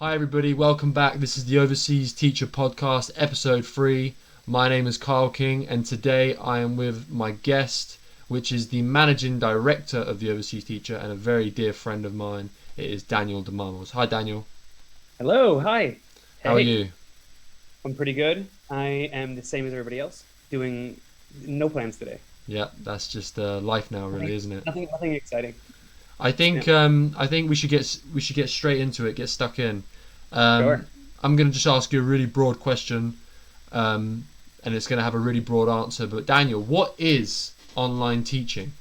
Hi, everybody. Welcome back. This is the Overseas Teacher Podcast, episode 3. My name is Kyle King, and today I am with my guest, which is the managing director of the Overseas Teacher and a very dear friend of mine. It is Daniel Demarmels. Hi, Daniel. Hello, hi. How are Hey, you? I'm pretty good. I am the same as everybody else, doing no plans today. Yeah, that's just life now, really, Nothing, isn't it? nothing exciting. I Yeah, think we should get straight into it. Get stuck in. Um, sure. I'm going to just ask you a really broad question, and it's going to have a really broad answer. But Daniel, what is online teaching?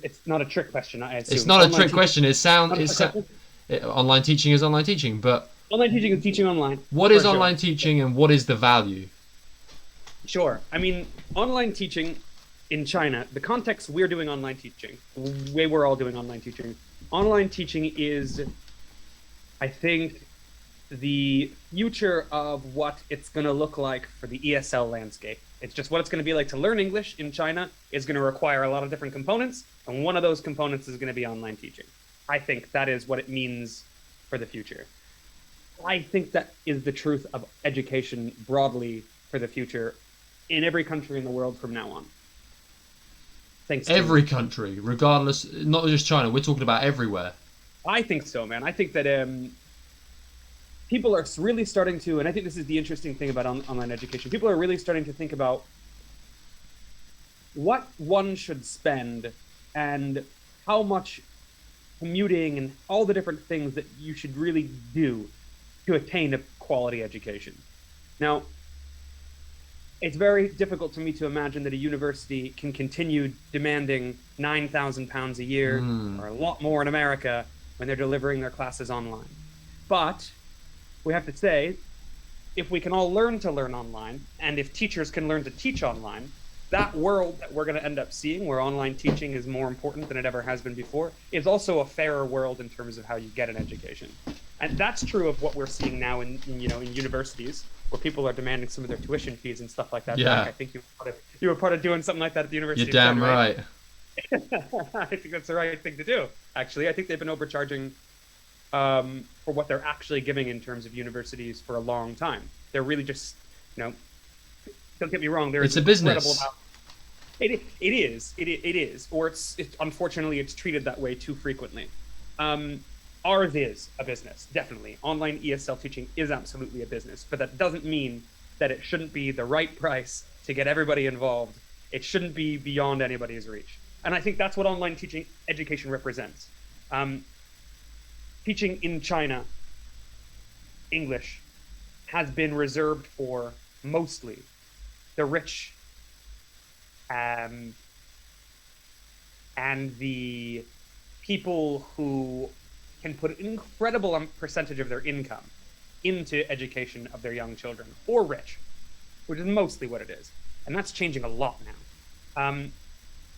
It's not a trick question, I It's assume. not a Online trick teaching, question. not a trick question. Online teaching is online teaching, but Online teaching is teaching online, what is for sure. online teaching and what is the value? Sure. I mean, online teaching in China, the context we're doing online teaching, the way we're all doing online teaching is, I think, the future of what it's going to look like for the ESL landscape. It's just what it's going to be like to learn English in China is going to require a lot of different components, and one of those components is going to be online teaching. I think that is what it means for the future. I think that is the truth of education broadly for the future in every country in the world from now on. Thanks to, Every country, regardless, not just China. We're talking about everywhere. I think so, man. I think that people are really starting to, and I think this is the interesting thing about online education. People are really starting to think about what one should spend and how much commuting and all the different things that you should really do to attain a quality education. Now, it's very difficult for me to imagine that a university can continue demanding £9,000 a year Mm. or a lot more in America when they're delivering their classes online. But we have to say, if we can all learn to learn online, and if teachers can learn to teach online, that world that we're going to end up seeing, where online teaching is more important than it ever has been before, is also a fairer world in terms of how you get an education. And that's true of what we're seeing now in universities, where people are demanding some of their tuition fees and stuff like that back. Yeah, I think you were part of doing something like that at the you're University of Pen, damn right? right. I think that's the right thing to do. Actually, I think they've been overcharging for what they're actually giving in terms of universities for a long time. They're really just, you know, don't get me wrong. There It's is a incredible business. amount. It is, or unfortunately it's treated that way too frequently. Um, Ours is a business, definitely. Online ESL teaching is absolutely a business, but that doesn't mean that it shouldn't be the right price to get everybody involved. It shouldn't be beyond anybody's reach, and I think that's what online teaching education represents. Um, Teaching in China English has been reserved for mostly the rich um, and the people who can put an incredible percentage of their income into education of their young children or rich, which is mostly what it is. And that's changing a lot now.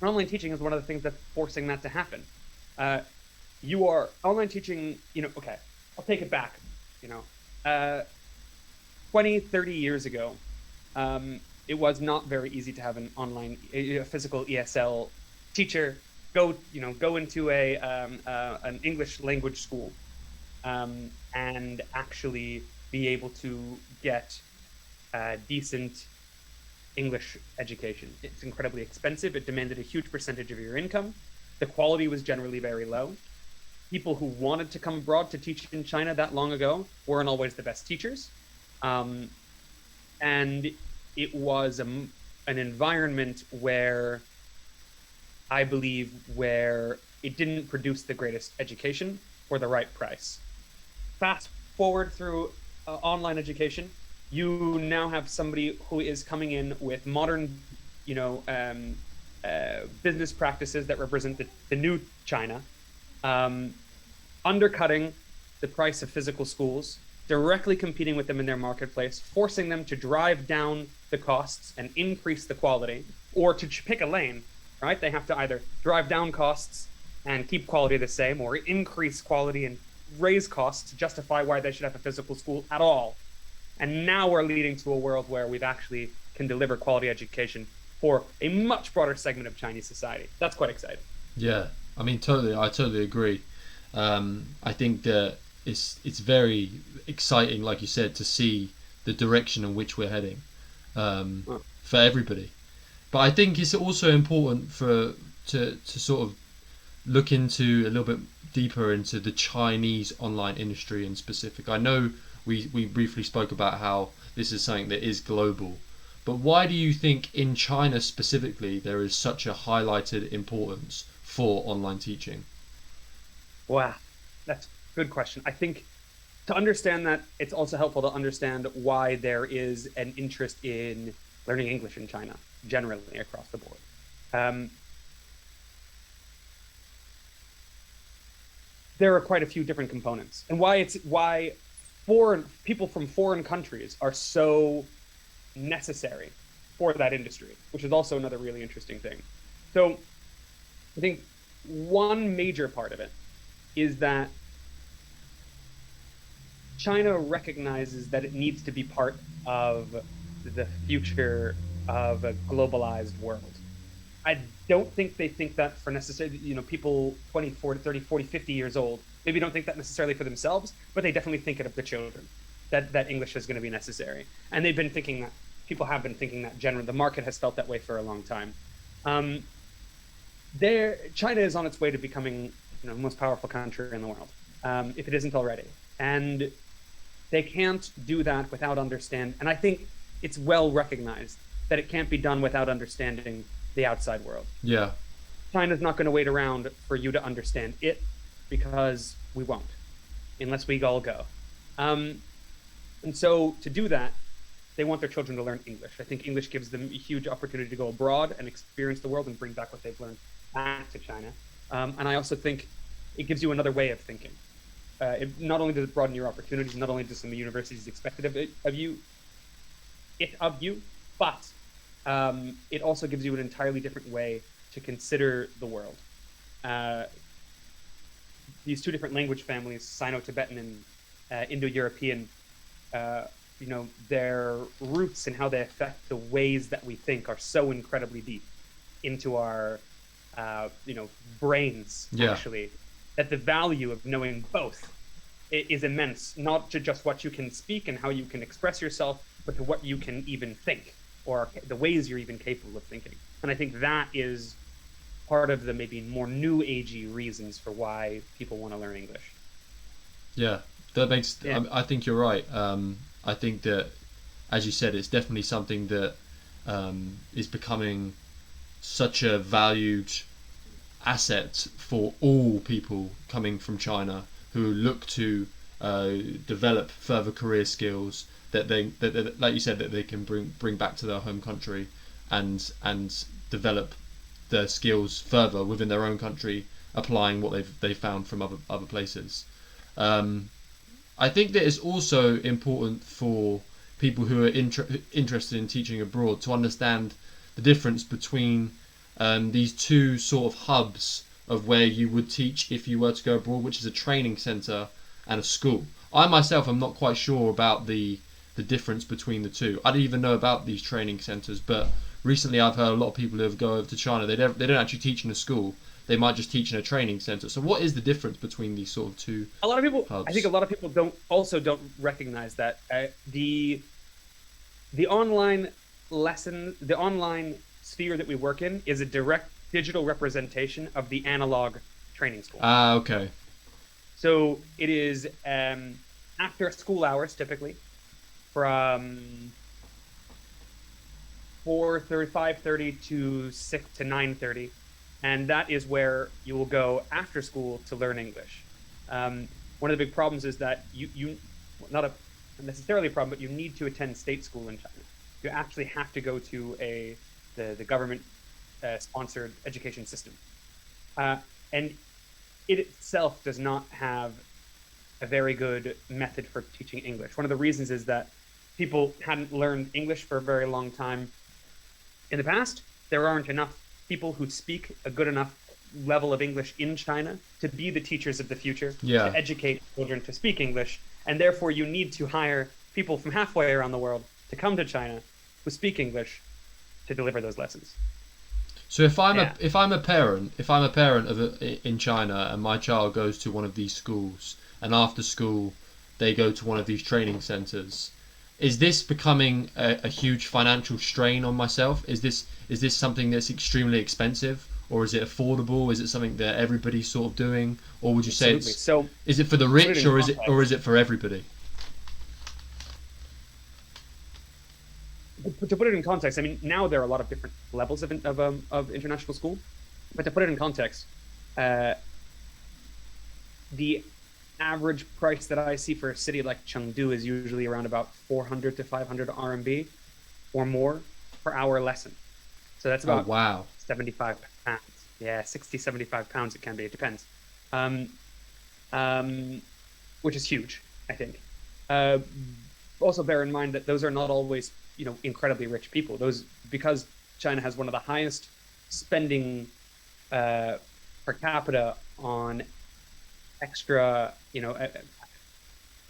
Online teaching is one of the things that's forcing that to happen. Uh, you are online teaching, okay, I'll take it back, you know, uh, 20, 30 years ago, it was not very easy to have an a physical ESL teacher go into an English language school and actually be able to get a decent English education. It's incredibly expensive. It demanded a huge percentage of your income. The quality was generally very low. People who wanted to come abroad to teach in China that long ago weren't always the best teachers. Um, and it was an environment where I believe where it didn't produce the greatest education for the right price. Fast forward through online education, you now have somebody who is coming in with modern, business practices that represent the new China, um, undercutting the price of physical schools, directly competing with them in their marketplace, forcing them to drive down the costs and increase the quality, or to pick a lane, right? They have to either drive down costs and keep quality the same, or increase quality and raise costs to justify why they should have a physical school at all. And now we're leading to a world where we've actually can deliver quality education for a much broader segment of Chinese society. That's quite exciting. Yeah, I mean, totally. I totally agree. I think that it's very exciting, like you said, to see the direction in which we're heading, Well, for everybody. But I think it's also important to sort of look into a little bit deeper into the Chinese online industry in specific. I know we briefly spoke about how this is something that is global, but why do you think in China specifically there is such a highlighted importance for online teaching? wow, that's a good question. I think to understand that, it's also helpful to understand why there is an interest in learning English in China generally across the board. Um, there are quite a few different components, and why foreign people from foreign countries are so necessary for that industry, which is also another really interesting thing. So I think one major part of it is that China recognizes that it needs to be part of the future of a globalized world. I don't think they think that for necessarily, people 20, 40, 30, 40, 50 years old, maybe don't think that necessarily for themselves, but they definitely think it of the children, that English is going to be necessary. And they've been thinking that, people have been thinking that generally, the market has felt that way for a long time. Um, China is on its way to becoming, the most powerful country in the world, if it isn't already. And they can't do that without understand. And I think it's well recognized that it can't be done without understanding the outside world. Yeah, China's not going to wait around for you to understand it, because we won't, unless we all go. Um, and so to do that, they want their children to learn English. I think English gives them a huge opportunity to go abroad and experience the world and bring back what they've learned back to China. And I also think it gives you another way of thinking. It not only does it broaden your opportunities, not only does some universities expected of you, but it also gives you an entirely different way to consider the world. Uh, these two different language families, Sino-Tibetan and Indo-European, their roots and how they affect the ways that we think are so incredibly deep into our, brains, yeah, actually, that the value of knowing both is immense, not to just what you can speak and how you can express yourself, but to what you can even think, or the ways you're even capable of thinking. And I think that is part of the maybe more new agey reasons for why people want to learn English. yeah. That makes. Yeah. I think you're right. I think that, as you said, it's definitely something that is becoming such a valued asset for all people coming from China who look to develop further career skills that like you said, that they can bring back to their home country and develop their skills further within their own country, applying what they've found from other places. Um, I think that it's also important for people who are interested in teaching abroad to understand the difference between these two sort of hubs of where you would teach if you were to go abroad, which is a training centre and a school. I myself am not quite sure about the difference between the two. I didn't even know about these training centres, but recently I've heard a lot of people who have go over to China. They don't actually teach in a school. They might just teach in a training centre. So what is the difference between these sort of two A lot of people, I think, hubs? a lot of people don't recognize that the online the online sphere that we work in is a direct digital representation of the analog training school. Ah, okay. So it is after school hours, typically from 4:30, 5:30 to 6 to 9:30, and that is where you will go after school to learn English. One of the big problems is that you not a necessarily a problem, but you need to attend state school in China. You actually have to go to the government sponsored education system, and it itself does not have a very good method for teaching English. One of the reasons is that people hadn't learned English for a very long time in the past. There aren't enough people who speak a good enough level of English in China to be the teachers of the future, Yeah. to educate children to speak English. And therefore, you need to hire people from halfway around the world to come to China who speak English to deliver those lessons. So if I'm Yeah. a parent in China and my child goes to one of these schools and after school they go to one of these training centers, is this becoming a huge financial strain on myself? Is this something that's extremely expensive, or is it affordable? Is it something that everybody's sort of doing, or would you say Absolutely. it's So is it for the to put it rich, in or context, is it for everybody? I mean, now there are a lot of different levels of international school, but to put it in context, uh, the average price that I see for a city like Chengdu is usually around about 400 to 500 RMB or more per hour lesson. So that's Oh about wow. 75 pounds. Yeah, 60, 75 pounds it can be. It depends. Um, um, which is huge, I think. Uh, Also bear in mind that those are not always, incredibly rich people. Those because China has one of the highest spending uh, per capita on extra,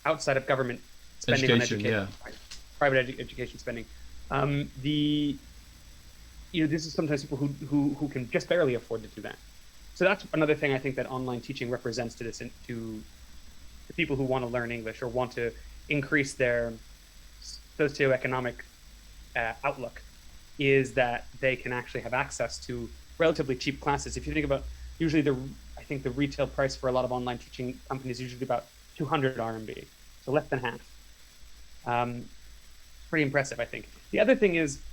outside of government spending on Education, education, yeah. right? Private education spending. The This is sometimes people who can just barely afford to do that. So that's another thing I think that online teaching represents to this to the people who want to learn English or want to increase their socioeconomic outlook is that they can actually have access to relatively cheap classes. If you think about usually I think the retail price for a lot of online teaching companies is usually about 200 RMB, so less than half. Um, Pretty impressive, I think. The other thing is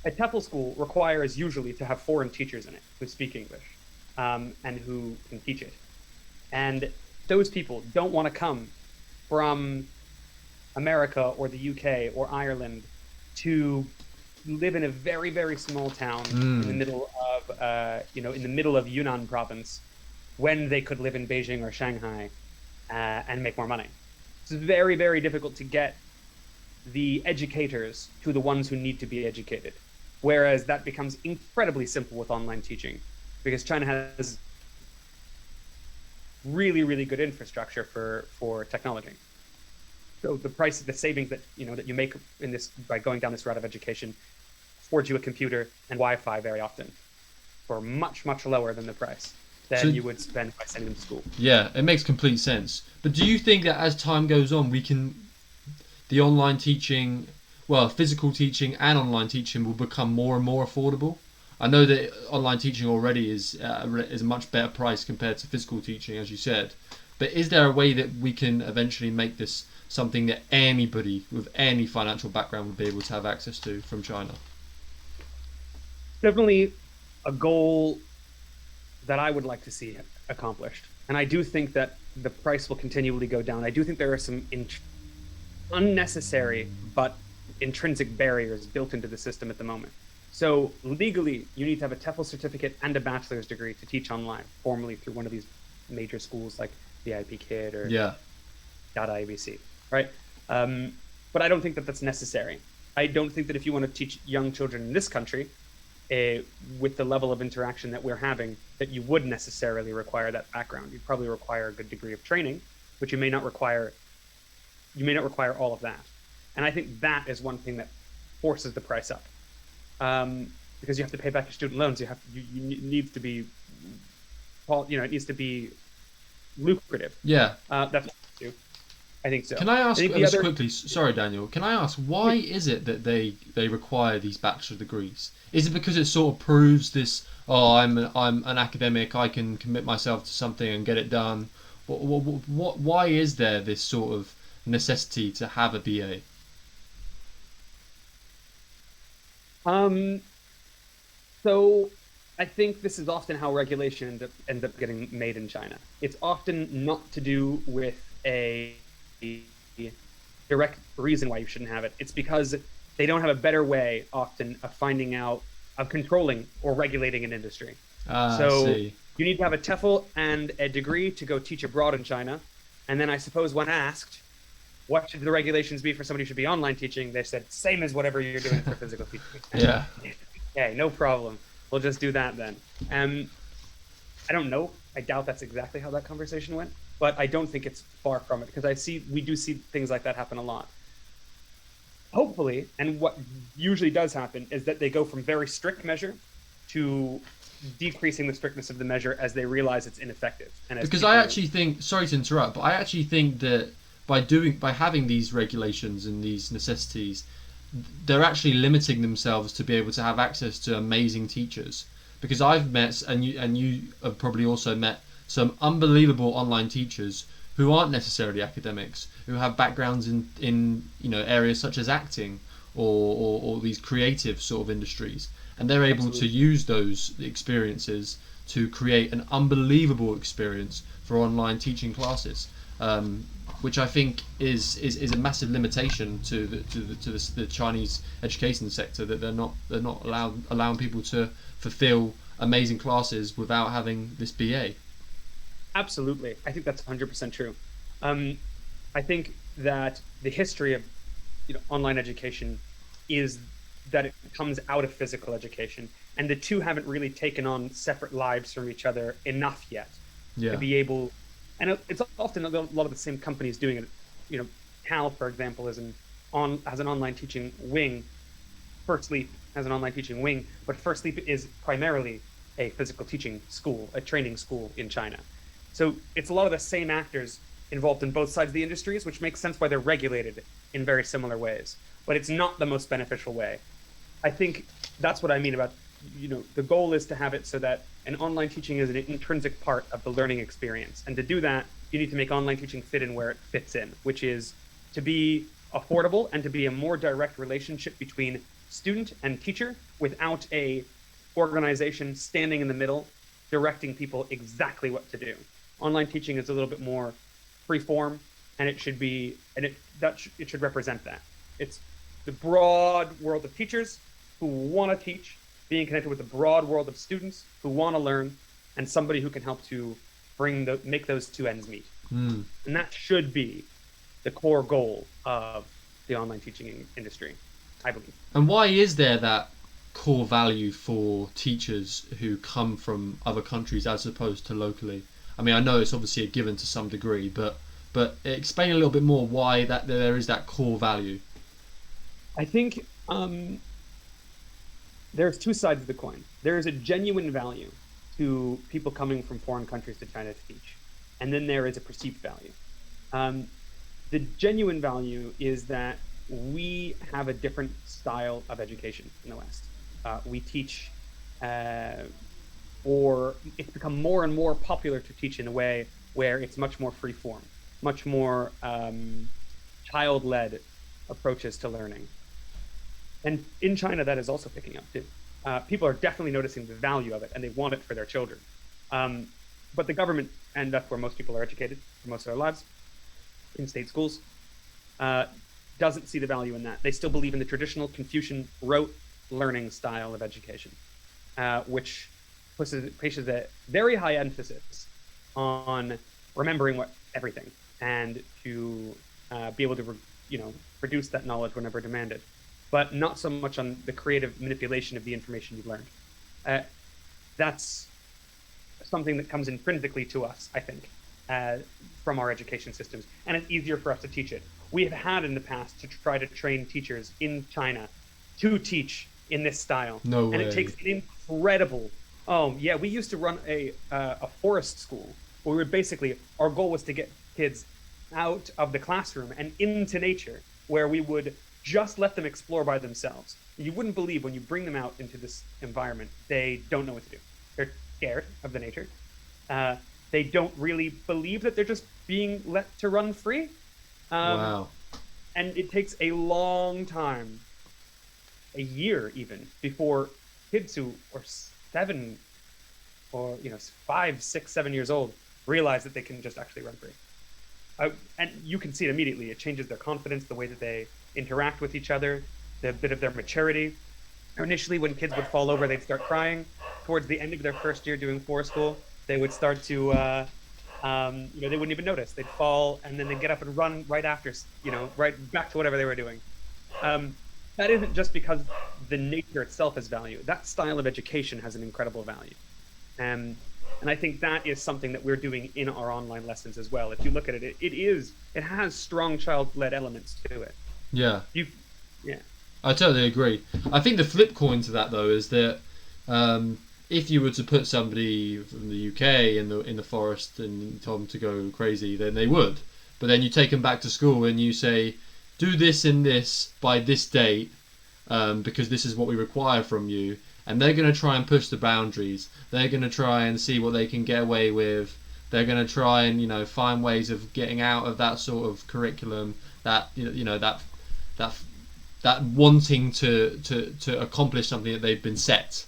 a TEFL school requires usually to have foreign teachers in it who speak English and who can teach it. And those people don't want to come from America or the UK or Ireland to live in a very, very small town in the Mm. middle of, in the middle of Yunnan province when they could live in Beijing or Shanghai and make more money. It's very, very difficult to get the educators to the ones who need to be educated. Whereas that becomes incredibly simple with online teaching because China has really, really good infrastructure for technology. So the savings that you make in this by going down this route of education affords you a computer and Wi-Fi very often for much, much lower than the price So than you would spend by sending them to school. yeah, it makes complete sense. But do you think that as time goes on, the online teaching, well, physical teaching and online teaching will become more and more affordable? I know that online teaching already is a much better price compared to physical teaching, as you said. But is there a way that we can eventually make this something that anybody with any financial background would be able to have access to from China? Definitely a goal that I would like to see accomplished. And I do think that the price will continually go down. I do think there are some unnecessary but intrinsic barriers built into the system at the moment. So legally, you need to have a TEFL certificate and a bachelor's degree to teach online formally through one of these major schools like the IP Kid or Yeah. Data ABC, right? Um, but I don't think that that's necessary. I don't think that if you want to teach young children in this country, uh, with the level of interaction that we're having, that you would necessarily require that background. You'd probably require a good degree of training, but you may not require all of that. And I think that is one thing that forces the price up because you have to pay back your student loans. You need to be, it needs to be lucrative. Yeah. That's what I do. I think so. Can I I ask think the just other quickly? Sorry, Daniel. Can I ask why is it that they require these bachelor degrees? Is it because it sort of proves this? Oh, I'm an academic. I can commit myself to something and get it done. Why is there this sort of necessity to have a BA? um, so I think this is often how regulation ends up getting made in China. It's often not to do with a direct reason why you shouldn't have it. It's because they don't have a better way often of finding out, of controlling or regulating an industry. Ah, I So see. you need to have a TEFL and a degree to go teach abroad in China. And then I suppose when asked, what should the regulations be for somebody who should be online teaching? They said, same as whatever you're doing for physical teaching. Yeah. Okay, no problem. We'll just do that then. I don't know. I doubt that's exactly how that conversation went, but I don't think it's far from it because we do see things like that happen a lot. Hopefully, and what usually does happen is that they go from very strict measure to decreasing the strictness of the measure as they realize it's ineffective. And as Because people, I actually think, sorry to interrupt, but I actually think that by having these regulations and these necessities, they're actually limiting themselves to be able to have access to amazing teachers. Because I've met, and you have probably also met, some unbelievable online teachers who aren't necessarily academics, who have backgrounds in areas such as acting or these creative sort of industries, and they're able Absolutely. to use those experiences to create an unbelievable experience for online teaching classes, which I think is a massive limitation to the Chinese education sector, that they're not allowing people to fulfill amazing classes without having this BA. Absolutely. I think that's 100% true. Um, I think that the history of online education is that it comes out of physical education, and the two haven't really taken on separate lives from each other enough yet to Yeah, be able. And it's often a lot of the same companies doing it. Cal, for example, has an online teaching wing. First Leap has an online teaching wing, but First Leap is primarily a physical teaching school, a training school in China. So it's a lot of the same actors involved in both sides of the industries, which makes sense why they're regulated in very similar ways. But it's not the most beneficial way. I think that's what I mean about, the goal is to have it so that an online teaching is an intrinsic part of the learning experience. And to do that, you need to make online teaching fit in where it fits in, which is to be affordable and to be a more direct relationship between student and teacher without a organization standing in the middle directing people exactly what to do. Online teaching is a little bit more free form, and it should be, and it should represent that. It's the broad world of teachers who want to teach being connected with the broad world of students who want to learn, and somebody who can help to make those two ends meet. mm. And that should be the core goal of the online teaching industry, I believe. And why is there that core value for teachers who come from other countries as opposed to locally? I mean, I know it's obviously a given to some degree, but explain a little bit more why that there is that core value. I think there's two sides of the coin. There is a genuine value to people coming from foreign countries to China to teach, and then there is a perceived value. Um, the genuine value is that we have a different style of education in the West. We teach, or it's become more and more popular to teach in a way where it's much more free form, much more child-led approaches to learning. And in China, that is also picking up too. People are definitely noticing the value of it, and they want it for their children. But the government, and that's where most people are educated for most of their lives, in state schools, doesn't see the value in that. They still believe in the traditional Confucian rote learning style of education, which places a very high emphasis on remembering everything and to be able to produce that knowledge whenever demanded, but not so much on the creative manipulation of the information you've learned. That's something that comes intrinsically to us, I think, from our education systems, and it's easier for us to teach it. We have had in the past to try to train teachers in China to teach in this style. No and way. it takes an incredible. Oh yeah, we used to run a forest school where we would basically, our goal was to get kids out of the classroom and into nature, where we would just let them explore by themselves. You wouldn't believe when you bring them out into this environment, they don't know what to do. They're scared of the nature. They don't really believe that they're just being let to run free. Wow. And it takes a long time, a year even, before kids who are 7 or 5, 6, 7 years old realize that they can just actually run free. And you can see it immediately. It changes their confidence, the way that they interact with each other, the bit of their maturity. Initially, when kids would fall over, they'd start crying. Towards the end of their first year doing forest school, they would start to, they wouldn't even notice. They'd fall, and then they'd get up and run right after, right back to whatever they were doing. That isn't just because the nature itself has value. That style of education has an incredible value. And I think that is something that we're doing in our online lessons as well. If you look at it, it has strong child-led elements to it. Yeah. Yeah. I totally agree. I think the flip coin to that, though, is that If you were to put somebody from the UK in the forest and told them to go crazy, then they would. But then you take them back to school and you say, do this and this by this date, because this is what we require from you. And they're going to try and push the boundaries. They're going to try and see what they can get away with. They're going to try and find ways of getting out of that sort of curriculum, that that that wanting to accomplish something that they've been set.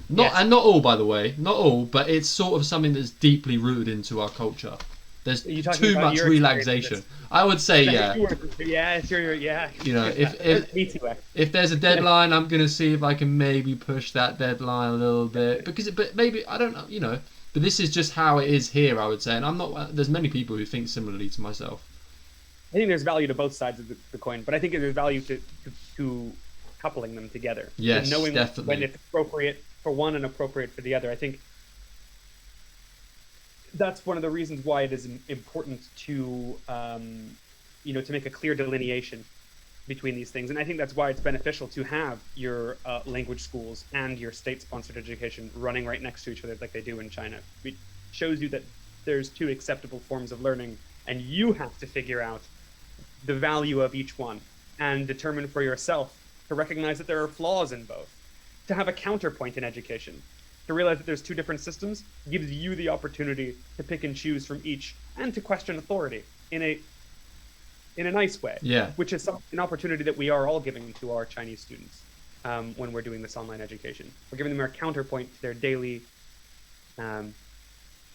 Yes. And not all, by the way, not all, but it's sort of something that's deeply rooted into our culture. There's too much relaxation. I would say, yeah. Yeah, sure, yeah. If there's a deadline, I'm gonna see if I can maybe push that deadline a little bit, but maybe I don't know, But this is just how it is here, I would say, and I'm not. There's many people who think similarly to myself. I think there's value to both sides of the coin, but I think there's value to coupling them together. Yes, knowing definitely. when it's appropriate for one and appropriate for the other. I think that's one of the reasons why it is important to to make a clear delineation between these things, and I think that's why it's beneficial to have your language schools and your state-sponsored education running right next to each other like they do in China. It shows you that there's two acceptable forms of learning, and you have to figure out the value of each one and determine for yourself to recognize that there are flaws in both, to have a counterpoint in education, to realize that there's two different systems gives you the opportunity to pick and choose from each and to question authority in a nice way. Yeah. Which is an opportunity that we are all giving to our Chinese students when we're doing this online education. We're giving them a counterpoint to their daily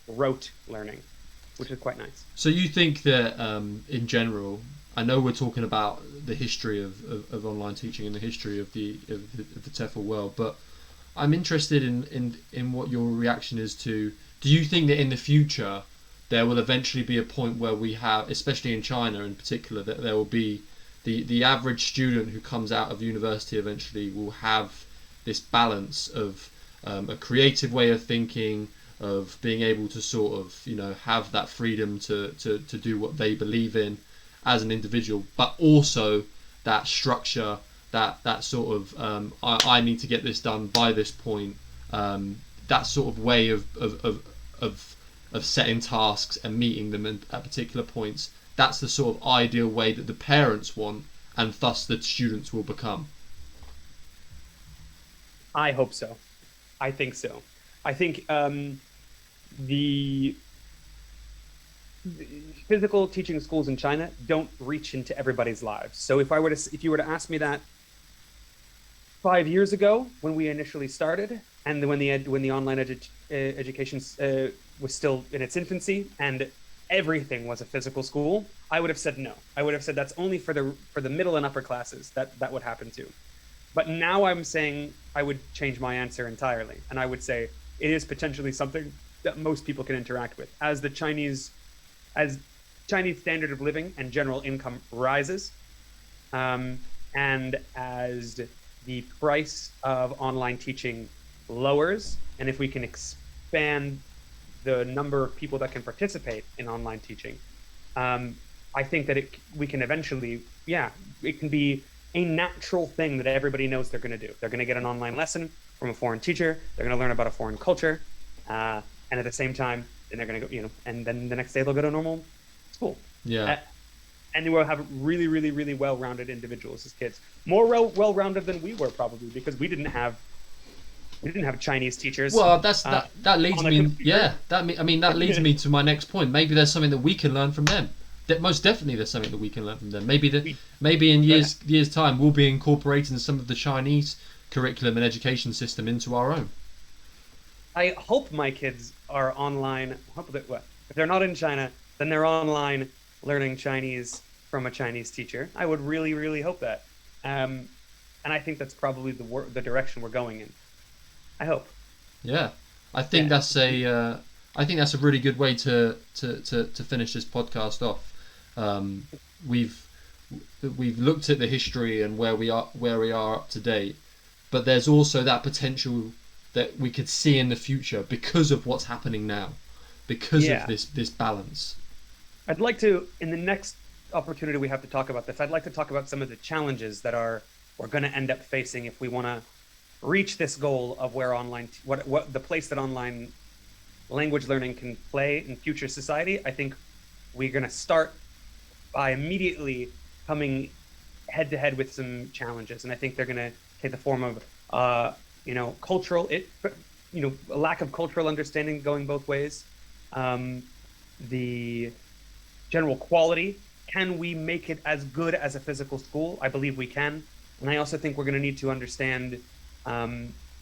rote learning, which is quite nice. So you think that in general, I know we're talking about the history of online teaching and the history of the TEFL world, but I'm interested in what your reaction is to. Do you think that in the future there will eventually be a point where we have, especially in China in particular, that there will be the average student who comes out of university eventually will have this balance of a creative way of thinking, of being able to sort of have that freedom to do what they believe in as an individual, but also that structure, that sort of I need to get this done by this point, that sort of way of setting tasks and meeting them at particular points. That's the sort of ideal way that the parents want, and thus the students will become. I hope so. I think so. I think the physical teaching schools in China don't reach into everybody's lives. So if you were to ask me that 5 years ago when we initially started, and when the online education was still in its infancy and everything was a physical school, I would have said no. I would have said that's only for the middle and upper classes that would happen to. But now I'm saying I would change my answer entirely, and I would say it is potentially something that most people can interact with. As Chinese standard of living and general income rises, and as the price of online teaching lowers, and if we can expand the number of people that can participate in online teaching, I think that we can eventually, it can be a natural thing that everybody knows they're going to do. They're going to get an online lesson from a foreign teacher. They're going to learn about a foreign culture, and at the same time, then they're going to go, and then the next day they'll go to normal school. Yeah. And they will have really, really, really well-rounded individuals as kids, more well-rounded than we were probably, because we didn't have Chinese teachers. Well, that leads me. Yeah, that leads me to my next point. Maybe there's something that we can learn from them. That most definitely there's something that we can learn from them. Maybe in years time we'll be incorporating some of the Chinese curriculum and education system into our own. I hope my kids are online. If they're not in China, then they're online learning Chinese from a Chinese teacher. I would really, really hope that. And I think that's probably the direction we're going in. I hope. Yeah, I think that's a really good way to finish this podcast off. We've looked at the history and where we are up to date, but there's also that potential that we could see in the future because of what's happening now, because of this balance. I'd like to, in the next opportunity we have to talk about this, I'd like to talk about some of the challenges that we're going to end up facing if we want to reach this goal of where what the place that online language learning can play in future society, I think we're going to start by immediately coming head to head with some challenges, and I think they're going to take the form of, a lack of cultural understanding going both ways, the general quality. Can we make it as good as a physical school? I believe we can, and I also think we're going to need to understand a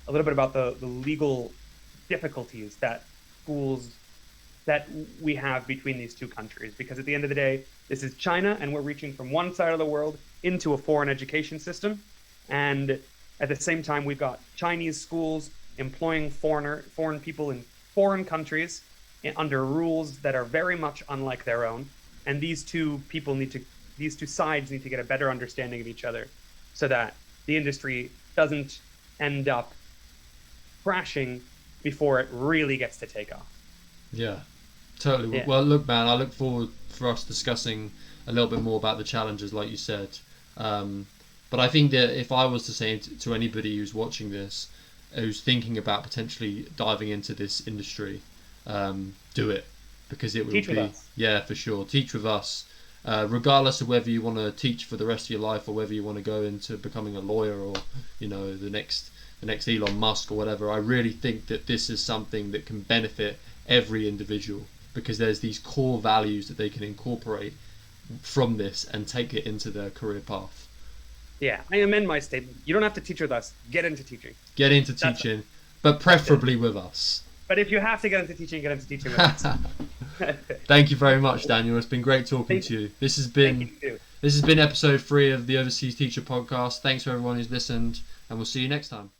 little bit about the legal difficulties that schools that we have between these two countries, because at the end of the day, this is China, and we're reaching from one side of the world into a foreign education system, and at the same time, we've got Chinese schools employing foreign people in foreign countries under rules that are very much unlike their own, and these two sides need to get a better understanding of each other, so that the industry doesn't end up crashing before it really gets to take off. Yeah, totally. Yeah. Well, look, man, I look forward for us discussing a little bit more about the challenges, like you said. But I think that if I was to say to anybody who's watching this, who's thinking about potentially diving into this industry, do it, because it will Teach with be, us. yeah, for sure. Teach with us, regardless of whether you want to teach for the rest of your life or whether you want to go into becoming a lawyer or, the next Elon Musk or whatever. I really think that this is something that can benefit every individual, because there's these core values that they can incorporate from this and take it into their career path. Yeah, I amend my statement. You don't have to teach with us. Get into teaching. Get into teaching, but preferably with us. But if you have to get into teaching with us. Thank you very much, Daniel. It's been great talking to you. This has been episode 3 of the Overseas Teacher Podcast. Thanks for everyone who's listened, and we'll see you next time.